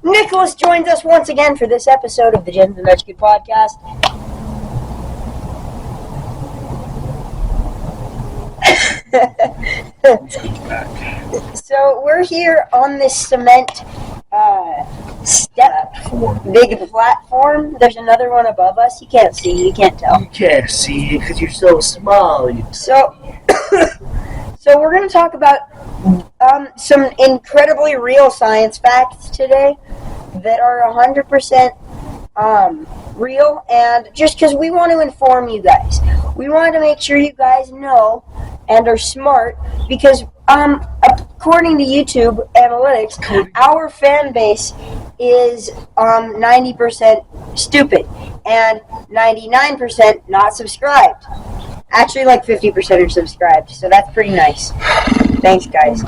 Nicholas joins us once again for this episode of the Jensen podcast. So we're here on this cement big platform. There's another one above us. You can't see. You can't tell. You can't see because you're so small. So we're going to talk about some incredibly real science facts today that are 100% real, and just because we want to inform you guys. We want to make sure you guys know and are smart, because according to YouTube analytics, our fan base is 90% stupid and 99% not subscribed. Actually, like 50% are subscribed, so that's pretty nice. Thanks, guys.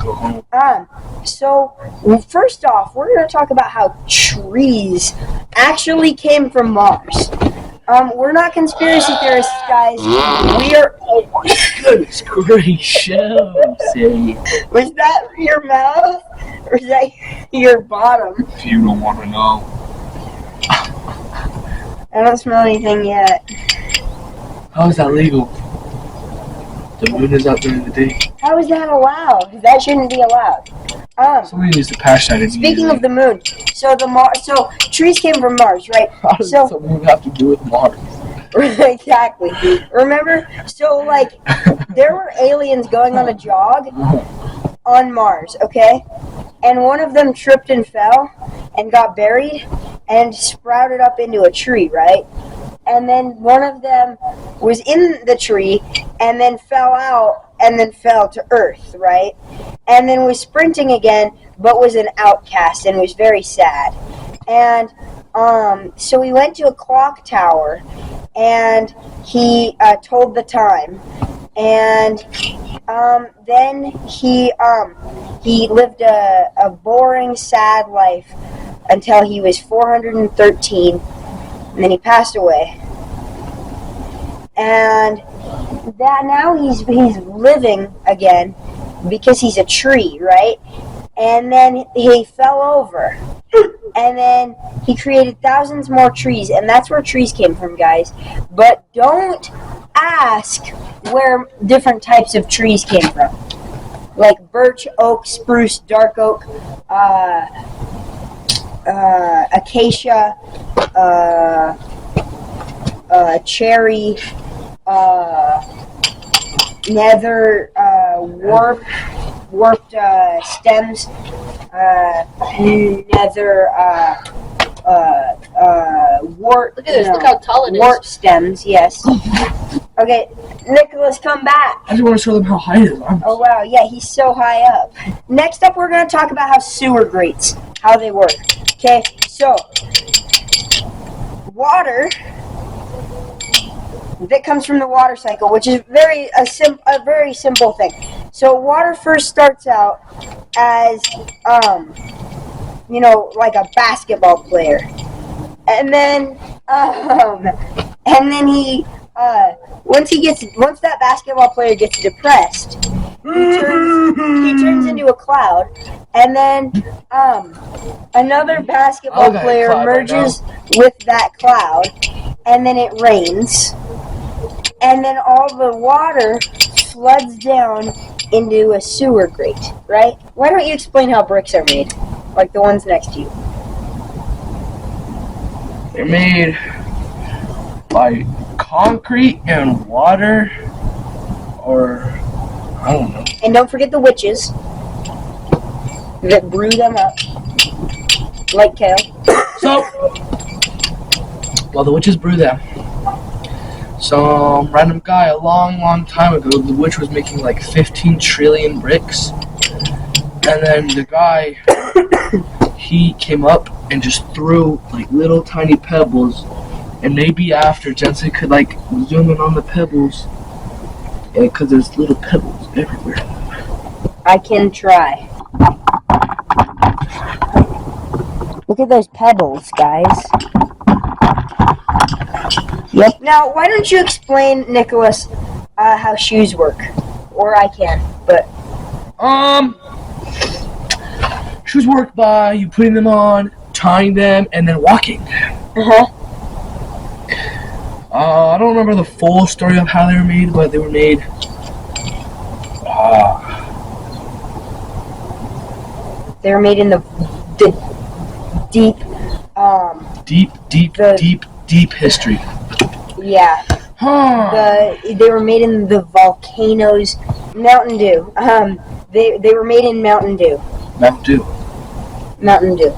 So first off, we're going to talk about how trees actually came from Mars. We're not conspiracy theorists, guys. We are. Oh my goodness gracious! Was that your mouth, or is that your bottom? If you don't want to know. I don't smell anything yet. How is that legal? The moon is out during the day. How is that allowed? That shouldn't be allowed. Somebody needs to pass that. Speaking of the moon, so trees came from Mars, right? How does the moon have to do with Mars? Exactly. Remember? So, there were aliens going on a jog on Mars, okay? And one of them tripped and fell and got buried and sprouted up into a tree, right? And then one of them was in the tree and then fell out and then fell to Earth, right? And then was sprinting again, but was an outcast and was very sad. And so he went to a clock tower and he told the time. And then he lived a boring, sad life until he was 413, and then he passed away. And that now he's living again because he's a tree, right? And then he fell over. And then he created thousands more trees, and that's where trees came from, guys. But don't ask where different types of trees came from. Like birch, oak, spruce, dark oak, acacia, cherry, nether, warped stems, nether, wart. Look at this, look how tall it is. Wart stems, yes. Okay, Nicholas, come back. I just want to show them how high it is. Oh, wow, yeah, he's so high up. Next up, we're going to talk about how sewer grates, how they work. Okay, so, water that comes from the water cycle, which is a very simple thing. So water first starts out as, like a basketball player, and then he, once that basketball player gets depressed, he turns into a cloud, and then another basketball player merges with that cloud, and then it rains. And then all the water floods down into a sewer grate, right? Why don't you explain how bricks are made? Like the ones next to you. They're made by concrete and water, or I don't know. And don't forget the witches that brew them up, like kale. So, while the witches brew them, some random guy a long time ago, the witch was making like 15 trillion bricks, and then the guy, he came up and just threw like little tiny pebbles, and maybe after Jensen could like zoom in on the pebbles, and because there's little pebbles everywhere. I can try. Look at those pebbles, guys. Yep. Now, why don't you explain, Nicholas, how shoes work? Or I can, but... Shoes work by you putting them on tying them, and then walking. I don't remember the full story of how they were made, but they were made. They were made in the deep. Deep history. Yeah. They were made in the volcanoes. Mountain Dew. They were made in Mountain Dew. Mountain Dew. Mountain Dew.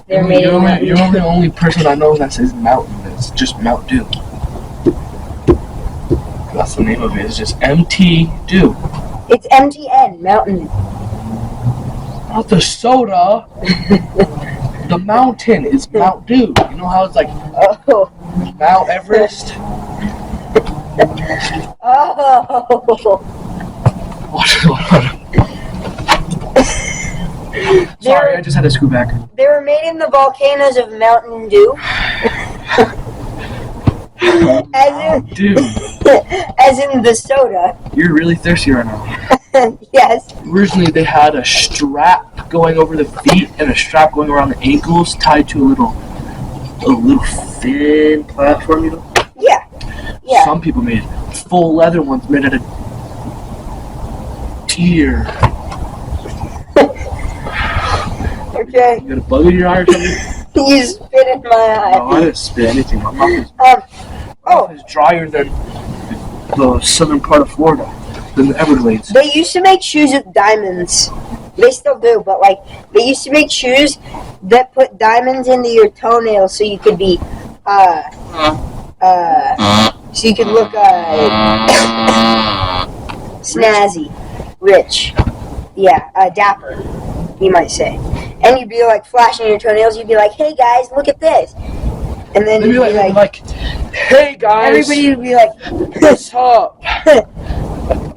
They're made in Mountain Dew. You're the only person I know that says mountain. It's just Mountain Dew. That's the name of it. It's just MT Dew. It's MTN, Mountain Dew. Not the soda. The mountain is Mount Dew. You know how it's like Mount Everest? Sorry, I just had to scoot back. They were made in the volcanoes of Mountain Dew. As in the soda. You're really thirsty right now. Yes. Originally, they had a strap going over the feet and a strap going around the ankles, tied to a little thin platform, you know? Yeah. Yeah. Some people made full leather ones made out of deer. Okay. You got a bug in your eye or something? You spit in my eye. No, I didn't spit anything. My mouth is drier than the southern part of Florida, than the Everglades. They used to make shoes with diamonds. They still do, but like they used to make shoes that put diamonds into your toenails so you could be so you could look snazzy, rich. Yeah, dapper, you might say. And you'd be like flashing your toenails, you'd be like, "Hey guys, look at this." And then you'd be like, "Hey guys." Everybody would be like, "What's up?"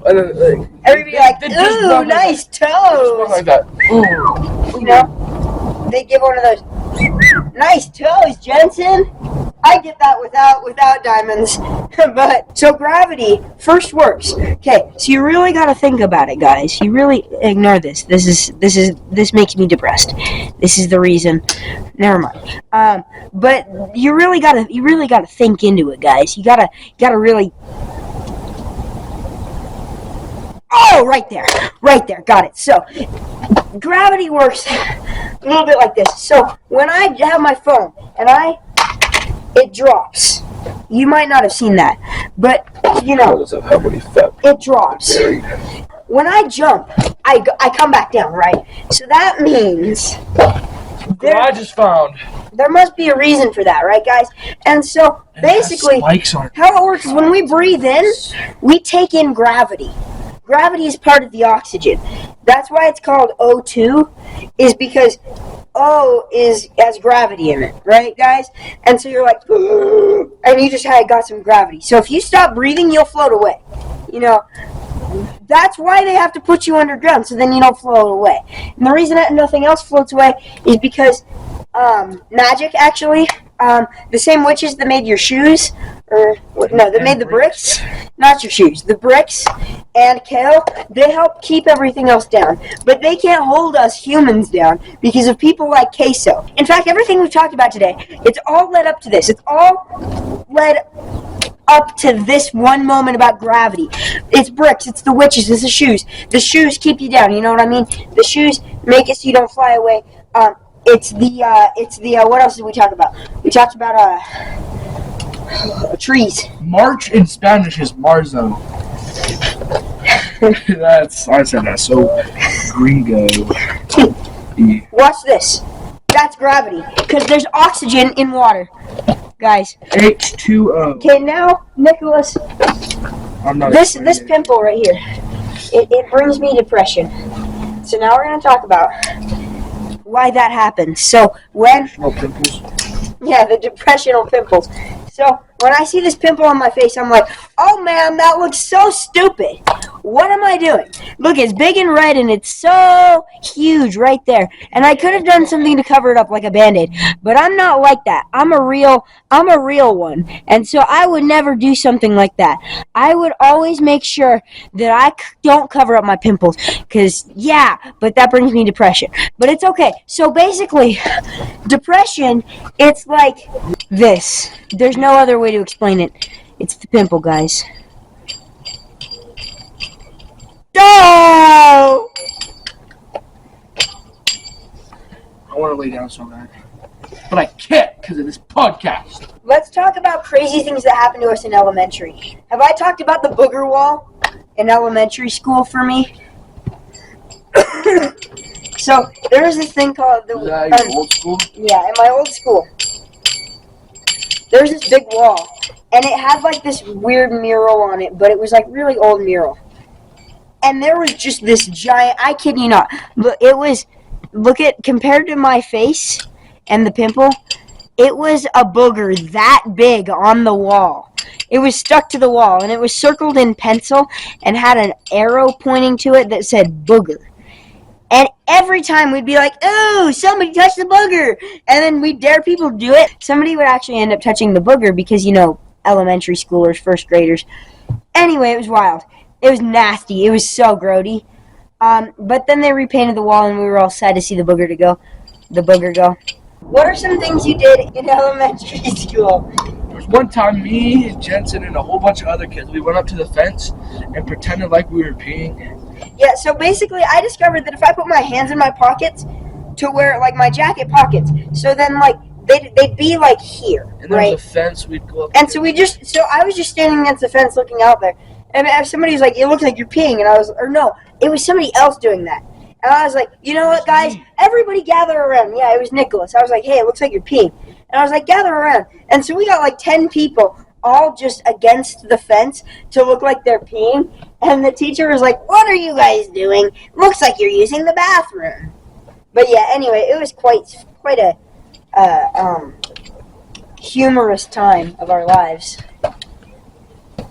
Everybody like, "Ooh, nice toes." Like that. You know, they give one of those nice toes, Jensen. I get that without diamonds. But so gravity first works. Okay, so you really got to think about it, guys. You really ignore this. This makes me depressed. This is the reason. Never mind. But you really gotta think into it, guys. You gotta really. Oh, right there, got it. So, gravity works a little bit like this. So, when I have my phone and it drops. You might not have seen that, but you know, it drops. When I jump, I come back down, right? So that means I just found there must be a reason for that, right, guys? And so basically, how it works is when we breathe in, we take in gravity. Gravity is part of the oxygen. That's why it's called O2, is because O has gravity in it, right, guys? And so you're like, and you just got some gravity. So if you stop breathing, you'll float away. You know, that's why they have to put you underground, so then you don't float away. And the reason that nothing else floats away is because magic, actually. The same witches that made your shoes, that made the bricks, not your shoes, the bricks and kale, they help keep everything else down. But they can't hold us humans down because of people like queso. In fact, everything we've talked about today, it's all led up to this. It's all led up to this one moment about gravity. It's bricks, it's the witches, it's the shoes. The shoes keep you down, you know what I mean? The shoes make it so you don't fly away. It's the what else did we talk about? We talked about trees. March in Spanish is marzo. I said that so gringo. Watch this. That's gravity, because there's oxygen in water, guys. H2O. Okay, now Nicholas, this pimple right here, it brings me depression. So now we're gonna talk about why that happens. So when pimples. Yeah, the depressional pimples. So when I see this pimple on my face, I'm like, oh man, that looks so stupid. What am I doing? Look, it's big and red, and it's so huge right there. And I could have done something to cover it up like a Band-Aid, but I'm not like that. I'm a real one. And so I would never do something like that. I would always make sure that I don't cover up my pimples, because, yeah, but that brings me depression. But it's okay. So basically, depression, it's like this. There's no other way to explain it. It's the pimple, guys. No! I want to lay down so bad. But I can't because of this podcast. Let's talk about crazy things that happened to us in elementary. Have I talked about the booger wall in elementary school for me? So, there was this thing called the... Is that your old school? Yeah, in my old school. There's this big wall, and it had like this weird mural on it, but it was like really old mural. And there was just this giant, I kid you not, compared to my face and the pimple, it was a booger that big on the wall. It was stuck to the wall, and it was circled in pencil and had an arrow pointing to it that said booger. And every time we'd be like, oh, somebody touched the booger. And then we'd dare people to do it. Somebody would actually end up touching the booger because, elementary schoolers, first graders. Anyway, it was wild. It was nasty. It was so grody. But then they repainted the wall, and we were all sad to see the booger go. What are some things you did in elementary school? There was one time me and Jensen and a whole bunch of other kids, we went up to the fence and pretended like we were peeing. Yeah, so basically I discovered that if I put my hands in my pockets to where, like, my jacket pockets, so then, like, they'd be, like, here, and there right? was a fence, we'd go up. And so I was just standing against the fence looking out there. And if somebody was like, it looks like you're peeing, it was somebody else doing that. And I was like, you know what, guys? Everybody gather around. Yeah, it was Nicholas. I was like, hey, it looks like you're peeing. And I was like, gather around. And so we got like 10 people all just against the fence to look like they're peeing. And the teacher was like, what are you guys doing? Looks like you're using the bathroom. But yeah, anyway, it was quite a humorous time of our lives.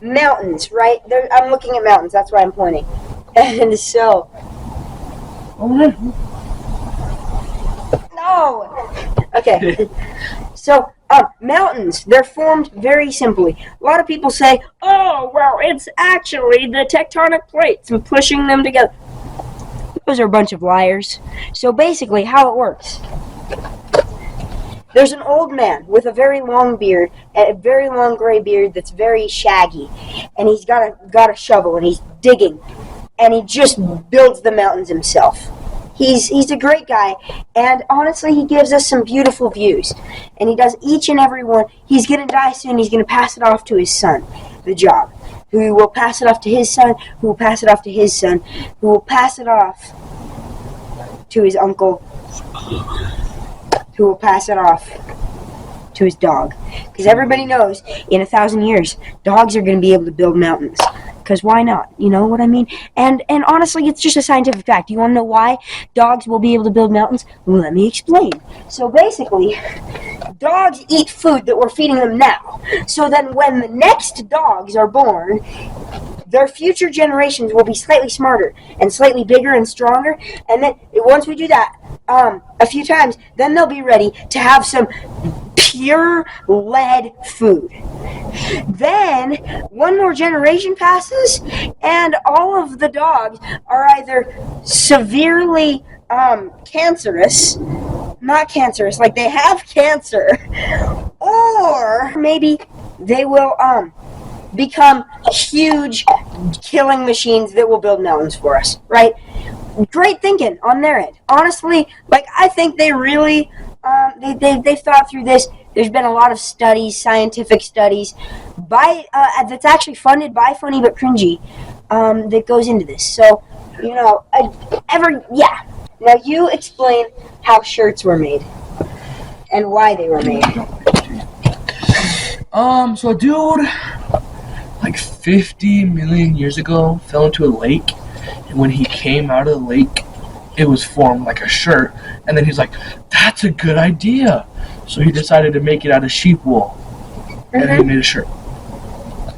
Mountains, right? I'm looking at mountains. That's why I'm pointing. And so... No! Okay. So, mountains, they're formed very simply. A lot of people say, oh, well, it's actually the tectonic plates and pushing them together. Those are a bunch of liars. So basically, how it works. There's an old man with a very long beard, and a very long gray beard that's very shaggy. And he's got a shovel, and he's digging. And he just builds the mountains himself. He's a great guy, and honestly, he gives us some beautiful views. And he does each and every one. He's going to die soon. He's going to pass it off to his son, the job. Who will pass it off to his son, who will pass it off to his son, who will pass it off to his uncle, who will pass it off to his dog. Because everybody knows, in 1,000 years, dogs are going to be able to build mountains. Because why not? You know what I mean? And honestly, it's just a scientific fact. You want to know why dogs will be able to build mountains? Well, let me explain. So basically, dogs eat food that we're feeding them now. So then when the next dogs are born, their future generations will be slightly smarter and slightly bigger and stronger. And then once we do that a few times, then they'll be ready to have some pure lead food. Then one more generation passes, and all of the dogs are either severely cancerous, not cancerous, like they have cancer, or maybe they will become huge killing machines that will build mountains for us, right? Great thinking on their end. Honestly, like, I think they really they've thought through this. There's been a lot of studies, scientific studies, that's actually funded by Funny But Cringy, that goes into this. So, Now you explain how shirts were made and why they were made. So a dude, like 50 million years ago, fell into a lake, and when he came out of the lake, it was formed like a shirt, and then he's like, that's a good idea. So he decided to make it out of sheep wool. and he made a shirt.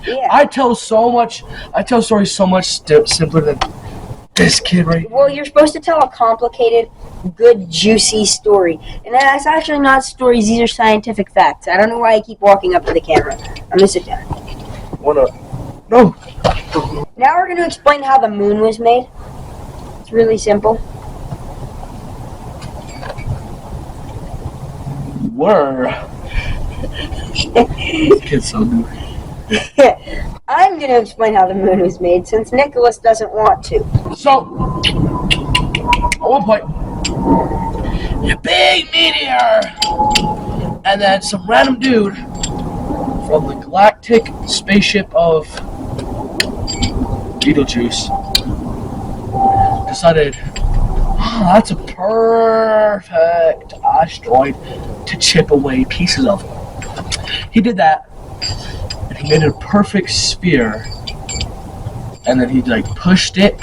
Yeah. I tell stories so much simpler than this kid right here. Well, you're supposed to tell a complicated, good, juicy story. And that's actually not stories, these are scientific facts. I don't know why I keep walking up to the camera. I'm gonna sit down. No. Now we're gonna explain how the moon was made. It's really simple. This kid's so goofy. I'm gonna explain how the moon was made since Nicholas doesn't want to. So, at one point, a big meteor, and then some random dude from the galactic spaceship of Beetlejuice decided, that's a perfect asteroid to chip away pieces of. He did that, and he made a perfect sphere. And then he punched it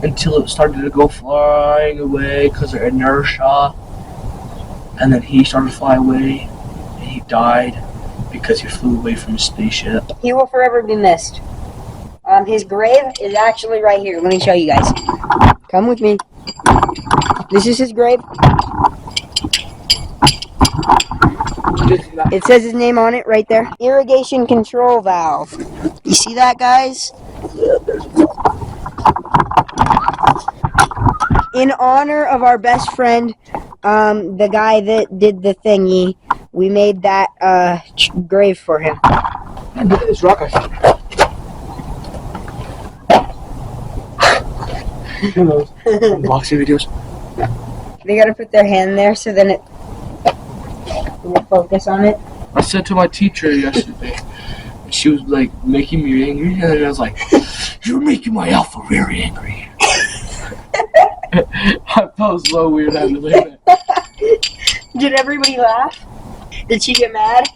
until it started to go flying away because of inertia. And then he started to fly away, and he died because he flew away from his spaceship. He will forever be missed. His grave is actually right here. Let me show you guys. Come with me. This is his grave. It says his name on it right there. Irrigation control valve. You see that, guys? In honor of our best friend, the guy that did the thingy, we made that grave for him. And look at this rock I found. Unboxing videos. They gotta put their hand there so then it will focus on it. I said to my teacher yesterday, and she was making me angry, and then I was like, "You're making my alpha very angry." I felt so weird having to say that. Did everybody laugh? Did she get mad?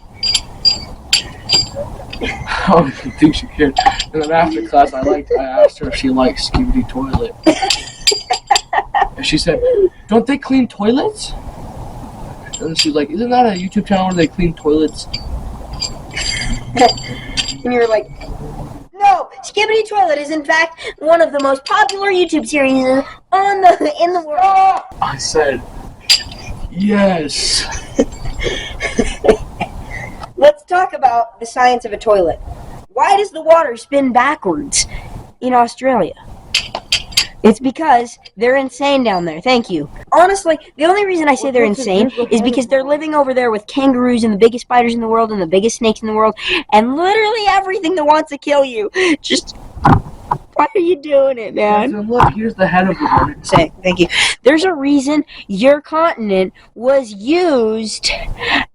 I don't even think she cared. And then after class, I asked her if she liked Skibidi Toilet. And she said, "Don't they clean toilets?" And she's like, "Isn't that a YouTube channel where they clean toilets?" And you're like, no, Skibidi Toilet is in fact one of the most popular YouTube series in the world. I said, yes. Let's talk about the science of a toilet. Why does the water spin backwards in Australia? It's because they're insane down there. Thank you. Honestly, the only reason I say they're insane is because they're living over there with kangaroos and the biggest spiders in the world and the biggest snakes in the world and literally everything that wants to kill you. Just, why are you doing it, man? So look, here's the head of the hornet. Say, thank you. There's a reason your continent was used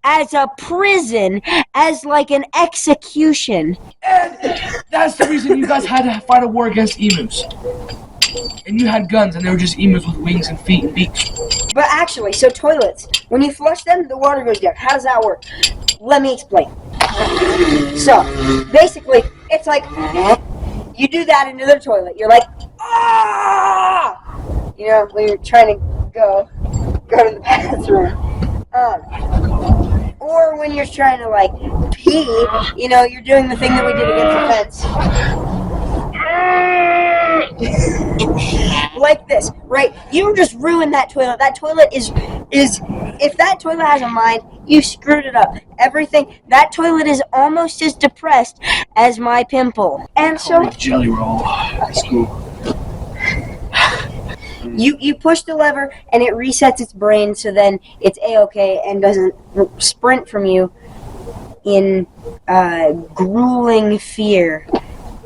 as a prison, as like an execution. And that's the reason you guys had to fight a war against emus. And you had guns, and they were just emus with wings and feet and beaks. But actually, so toilets, when you flush them, the water goes down. How does that work? Let me explain. So, basically, it's like, you do that into the toilet. You're like, ah! You know, when you're trying to go to the bathroom. Or when you're trying to, like, pee, you know, you're doing the thing that we did against the fence. Like this, right? You just ruined that toilet. That toilet is if that toilet has a mind, you screwed it up. Everything, that toilet is almost as depressed as my pimple. And so jelly roll. That's cool. You push the lever and it resets its brain so then it's A-okay and doesn't sprint from you in grueling fear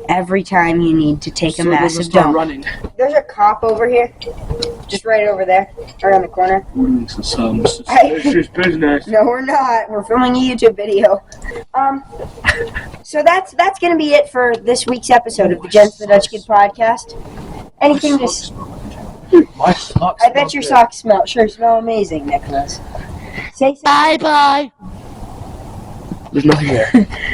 every time you need to take a massive dump. Running. There's a cop over here, just right over there, right on the corner. We're doing some suspicious business. No, we're not. We're filming a YouTube video. So that's gonna be it for this week's episode of the Jensen the Dutch Kid podcast. Anything to? My socks. I bet your socks smell amazing, Nicholas. Say bye. There's nothing there.